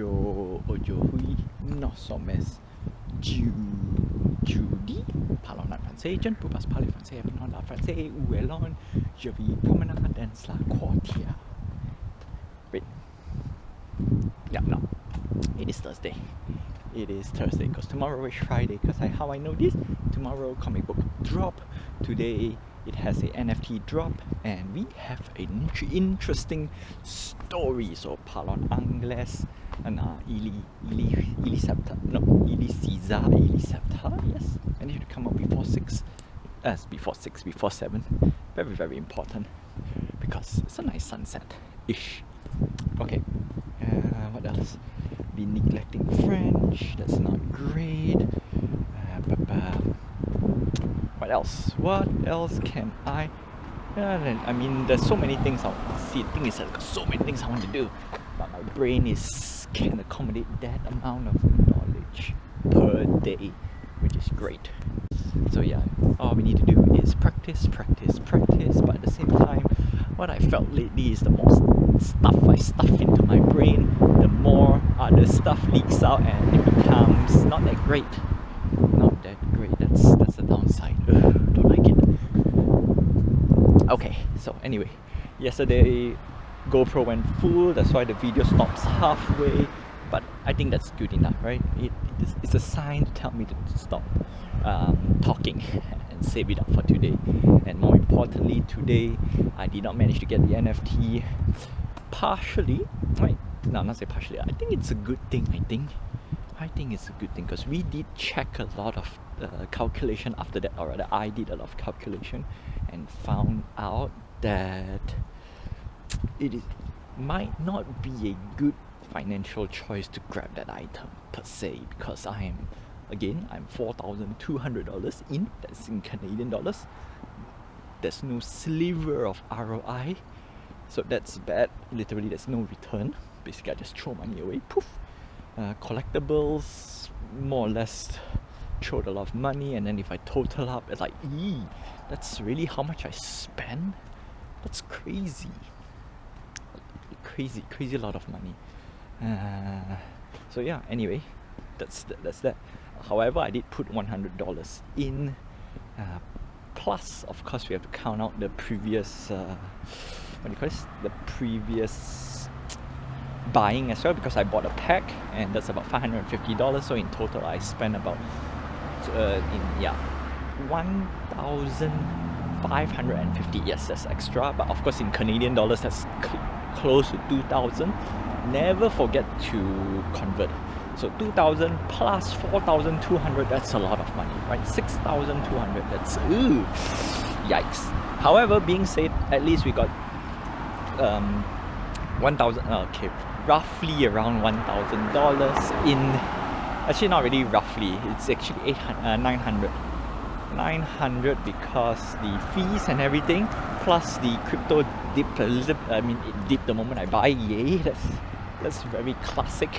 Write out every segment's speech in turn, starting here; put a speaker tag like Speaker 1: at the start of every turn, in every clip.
Speaker 1: aujourd'hui, nous sommes jeudi. Parlons en français. Je ne peux pas parler français. Parlons en français. Où est l'on? Je vais promener dans la quartier. Wait. Yeah, no. It is Thursday. It is Thursday because tomorrow is Friday. Because how I know this? Tomorrow comic book drop. Today it has a NFT drop, and we have an interesting story. So parlons anglais. And Elisabetta. Yes. I need to come up before 6. Before 7. Very, very important because it's a nice sunset-ish. Okay. What else? Be neglecting French. That's not great. What else? What else can I? I mean, there's so many things I want to see. The thing is, I've got so many things I want to do, but my brain can't accommodate that amount of knowledge per day, which is great. So yeah, all we need to do is practice. But at the same time, what I felt lately is the more stuff I stuff into my brain, the more other stuff leaks out, and it becomes not that great. Not that great. That's the downside. Ugh, don't like it. Okay, so anyway, yesterday GoPro went full, that's why the video stops halfway, but I think that's good enough, right? It's a sign to tell me to stop talking and save it up for today. And more importantly, today I did not manage to get the NFT partially, right? No, not say partially. I think it's a good thing. I think it's a good thing because we did check a lot of calculation after that, or rather I did a lot of calculation and found out that it might not be a good financial choice to grab that item per se, because I'm $4,200 in, that's in Canadian dollars. There's no sliver of ROI, so that's bad. Literally there's no return. Basically I just throw money away, poof. Collectibles, more or less throwed a lot of money, and then if I total up, it's like, that's really how much I spend? That's crazy a lot of money. So yeah, anyway, that's that. However, I did put $100 in, plus of course we have to count out the previous the previous buying as well, because I bought a pack and that's about $550. So in total I spent about $1,550. Yes, that's extra, but of course in Canadian dollars that's close to 2,000. Never forget to convert. So 2,000 plus 4,200, that's a lot of money, right? 6,200, that's yikes. However, being said, at least we got 1,000, okay, roughly around $1,000 in, actually not really roughly, it's actually 900 because the fees and everything, plus the crypto dipped a little, it dipped the moment I buy, yay, that's very classic.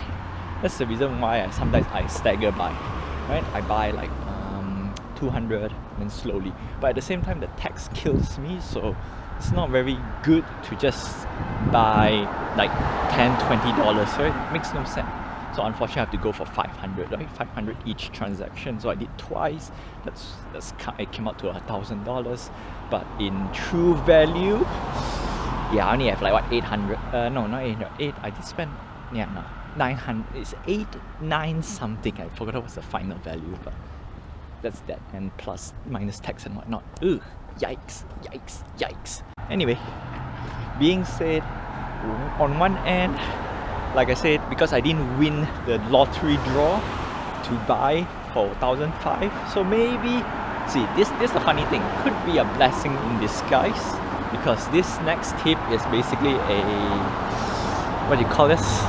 Speaker 1: That's the reason why sometimes I stagger buy, right? I buy like 200 and then slowly, but at the same time the tax kills me, so it's not very good to just buy like $10-20, right? It makes no sense. So unfortunately I have to go for 500, right? 500 each transaction, so I did twice. It came out to $1,000, but in true value, yeah, I only have like what, 800, no, not 800, I did spend, 900, it's 9 something, I forgot what's the final value, but that's that, and plus minus tax and whatnot. Yikes. Anyway, being said, on one end, like I said, because I didn't win the lottery draw to buy for 1,500, so maybe, see, this is the funny thing, could be a blessing in disguise, because this next tip is basically a, what do you call this?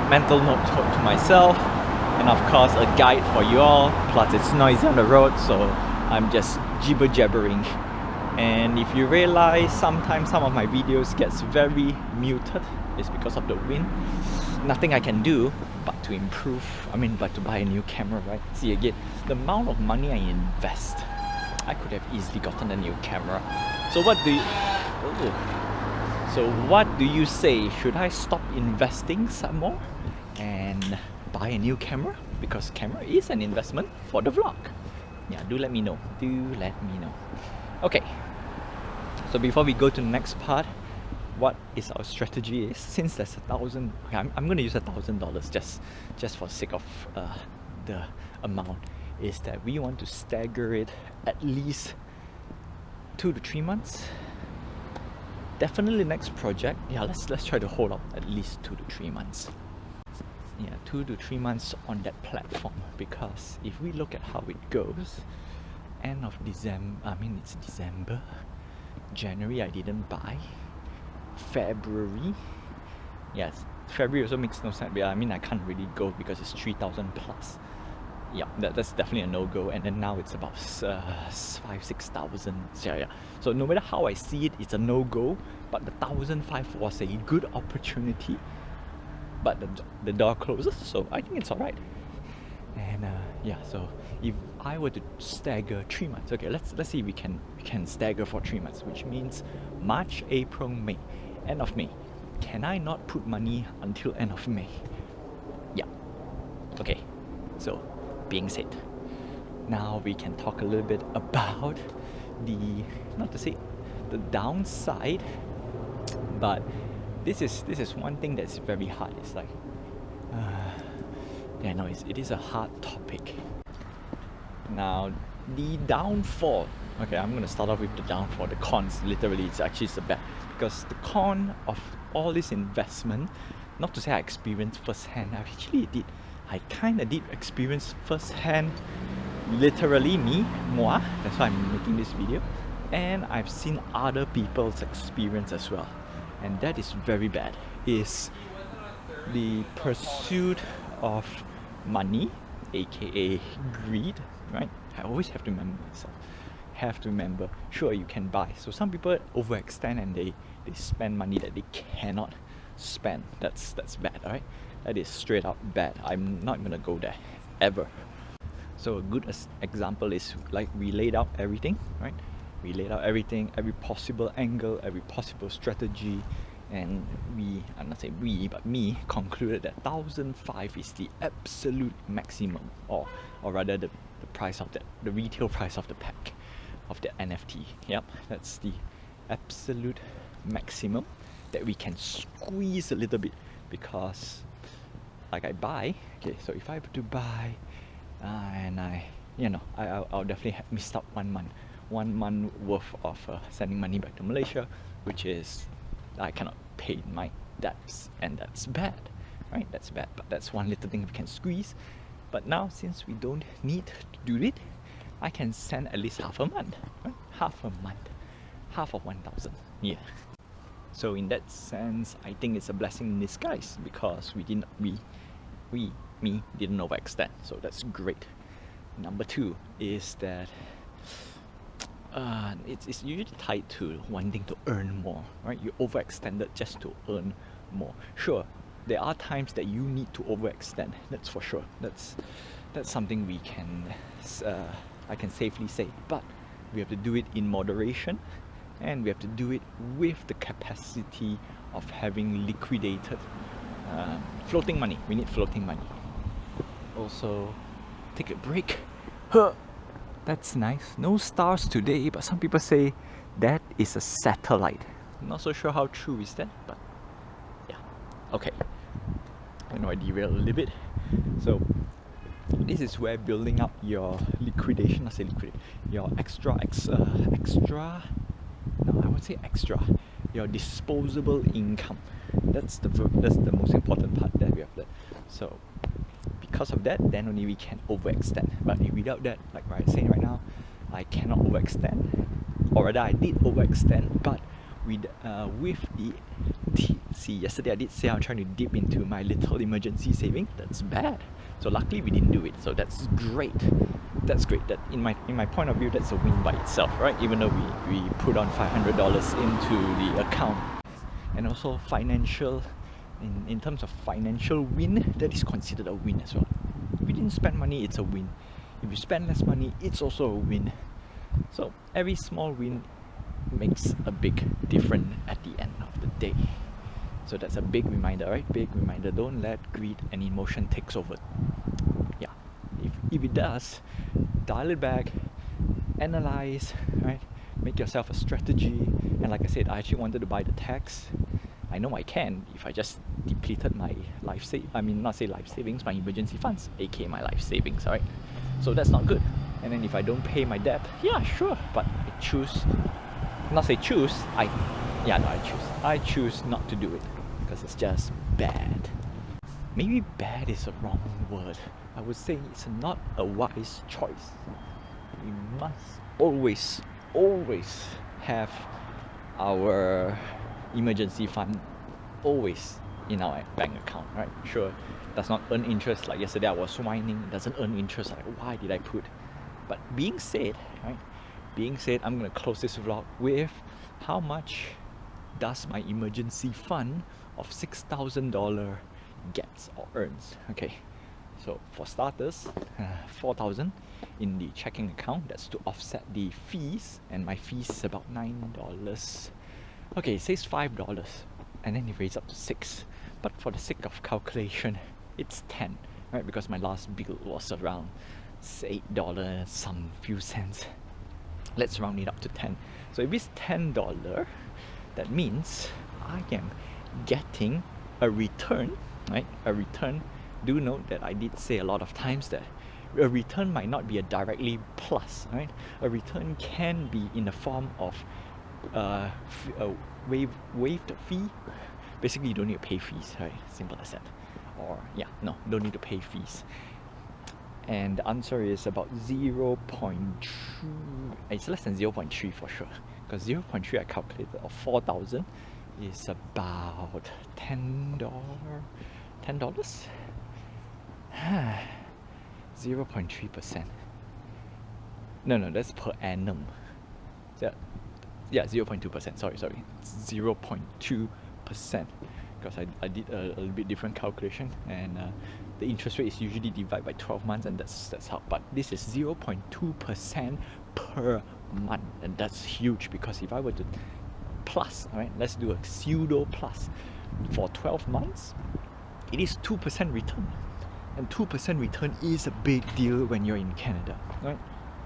Speaker 1: Mental note to myself, and of course a guide for you all, plus it's noisy on the road, so I'm just jibber-jabbering. And if you realize sometimes some of my videos gets very muted, it's because of the wind. Nothing I can do but to improve, but to buy a new camera, right? See again, the amount of money I invest, I could have easily gotten a new camera. So what do you... So what do you say? Should I stop investing some more and buy a new camera? Because camera is an investment for the vlog. Yeah, do let me know. Do let me know. Okay. So before we go to the next part, what is our strategy is, since there's $1,000, okay, I'm going to use $1,000 just for the sake of the amount, is that we want to stagger it at least 2 to 3 months. Definitely next project, yeah, let's try to hold up at least 2 to 3 months. Yeah, 2 to 3 months on that platform, because if we look at how it goes, end of December, I mean it's December, January I didn't buy, February, yes, February also makes no sense, but I mean I can't really go because it's 3,000 plus. Yeah, that's definitely a no-go, and then now it's about 5,000-6,000. Yeah. So no matter how I see it, it's a no-go, but the 1,500 was a good opportunity, but the door closes, so I think it's alright. And yeah, so if I were to stagger 3 months, okay, let's see if we can stagger for 3 months, which means March, April, May, end of May. Can I not put money until end of May? Yeah. Okay. So being said, now we can talk a little bit about the, not to say the downside, but this is one thing that's very hard. It's like yeah, no, it is a hard topic. Now the downfall, okay, I'm gonna start off with the downfall. The cons, literally, it's actually the bad, because the con of all this investment, not to say I experienced firsthand, I kind of did experience firsthand, literally moi, that's why I'm making this video, and I've seen other people's experience as well, and that is very bad, is the pursuit of money, aka greed, right? I always have to remember myself, sure, you can buy, so some people overextend and they spend money that they cannot spend. That's bad, alright? That is straight up bad. I'm not gonna go there ever. So a good example is, like, we laid out everything, right? We laid out everything, every possible angle, every possible strategy, and I'm not saying we, but me, concluded that 1,500 is the absolute maximum, or rather the price of the retail price of the pack of the NFT. Yep, that's the absolute maximum that we can squeeze a little bit, because like I buy, okay, so if I were to buy and I'll definitely have missed out 1 month worth of sending money back to Malaysia, which is I cannot pay my debts, and that's bad, right? That's bad, but that's one little thing we can squeeze. But now, since we don't need to do it, I can send at least half a month, right? Half of 1,000, yeah. So in that sense, I think it's a blessing in disguise, because me didn't overextend, so that's great. Number 2 is that it's usually tied to wanting to earn more, right? You overextended just to earn more. Sure, there are times that you need to overextend, that's for sure. That's something we can I can safely say, but we have to do it in moderation, and we have to do it with the capacity of having liquidated floating money. We need floating money. Also, take a break. That's nice. No stars today, but some people say that is a satellite. I'm not so sure how true is that, but yeah. Okay. I know I derailed a little bit. So this is where building up your liquidation, not say liquidate, your extra, no, I would say extra, your disposable income. That's the most important part that we have learned. So because of that, then only we can overextend. But without that, like what I'm saying right now, I cannot overextend, or rather I did overextend, but with see, yesterday I did say I'm trying to dip into my little emergency saving. That's bad. So luckily we didn't do it. So that's great. That's great. That in my point of view, that's a win by itself, right? Even though we put on $500 into the account, and also financial. In terms of financial win, that is considered a win as well. If you didn't spend money, it's a win. If you spend less money, it's also a win. So every small win makes a big difference at the end of the day. So that's a big reminder, right? Big reminder. Don't let greed and emotion takes over. Yeah. If it does, dial it back, analyze, right? Make yourself a strategy. And like I said, I actually wanted to buy the tax. I know I can if I just depleted my life savings, my emergency funds, aka my life savings, right? So that's not good. And then if I don't pay my debt, yeah, sure, but I choose, not say choose, I choose not to do it because it's just bad. Maybe bad is a wrong word. I would say it's not a wise choice. We must always have our emergency fund always in our bank account, right? Sure, does not earn interest. Like yesterday I was whining, it doesn't earn interest. Like, why did I put? But being said, right? Being said, I'm gonna close this vlog with how much does my emergency fund of $6,000 gets or earns. Okay, so for starters, 4,000 in the checking account. That's to offset the fees, and my fees is about $9. Okay, it says $5, and then it raised up to 6. But for the sake of calculation, it's 10, right? Because my last bill was around $8 some few cents. Let's round it up to 10. So if it's $10, that means I am getting a return, right? A return. Do note that I did say a lot of times that a return might not be a directly plus, right? A return can be in the form of waived fee. Basically, you don't need to pay fees, right? Simple as that. Or yeah, no, don't need to pay fees. And the answer is about 0.2. It's less than 0.3 for sure, because 0.3 I calculated of 4,000 is about $10. $10? 0.3%. No, that's per annum. Yeah, 0.2%. Sorry, 0.2%. Because I did a little bit different calculation, and the interest rate is usually divided by 12 months, and that's how. But this is 0.2% per month, and that's huge. Because if I were to plus, right, let's do a pseudo plus for 12 months, it is 2% return, and 2% return is a big deal when you're in Canada, right?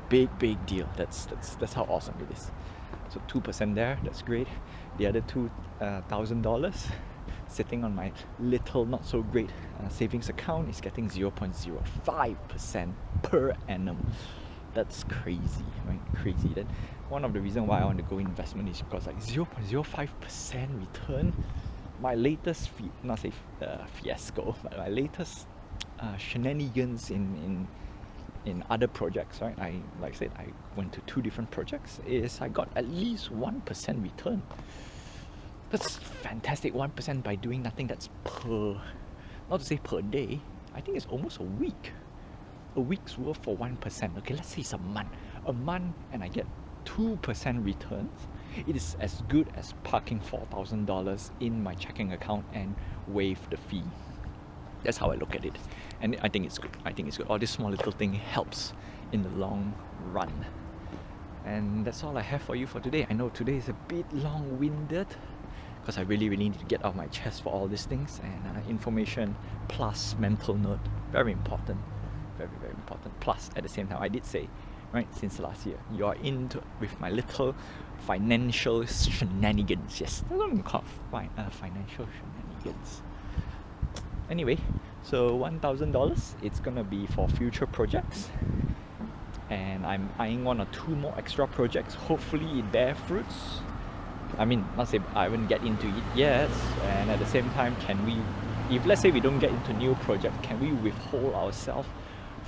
Speaker 1: Big deal. That's how awesome it is. So 2% there, that's great. The other $2,000 sitting on my little not so great savings account is getting 0.05% per annum. That's crazy, right? Crazy. Then one of the reasons why I want to go investment is because like 0.05% return. My latest fiasco, but my latest shenanigans in other projects, right? Like I said, I went to 2 different projects. Is I got at least 1% return. That's fantastic. 1% by doing nothing. That's not to say per day. I think it's almost a week. A week's worth for 1%. Okay, let's say it's a month, and I get 2% returns. It is as good as parking $4,000 in my checking account and waive the fee. That's how I look at it, and I think it's good. All this small little thing helps in the long run. And that's all I have for you for today. I know today is a bit long-winded because I really need to get off my chest for all these things, and information plus mental note, very important, very important. Plus at the same time, I did say, right, since last year, you are into with my little financial shenanigans. Yes, that's what I'm called, financial shenanigans. Anyway, so $1,000, it's gonna be for future projects, and I'm eyeing 1 or 2 more extra projects. Hopefully it bear fruits. I mean, not say I haven't get into it yet, and at the same time, can we, if let's say we don't get into new project, can we withhold ourselves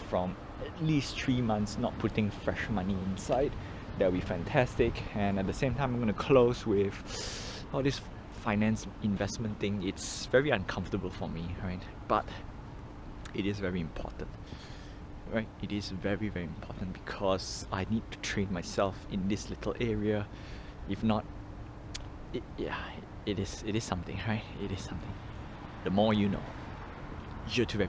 Speaker 1: from at least 3 months not putting fresh money inside? That'll be fantastic. And at the same time, I'm gonna close with all this finance investment thing. It's very uncomfortable for me, right? But it is very important, right? It is very important because I need to train myself in this little area. If not, it is something, right? It is something. The more you know. Je te vais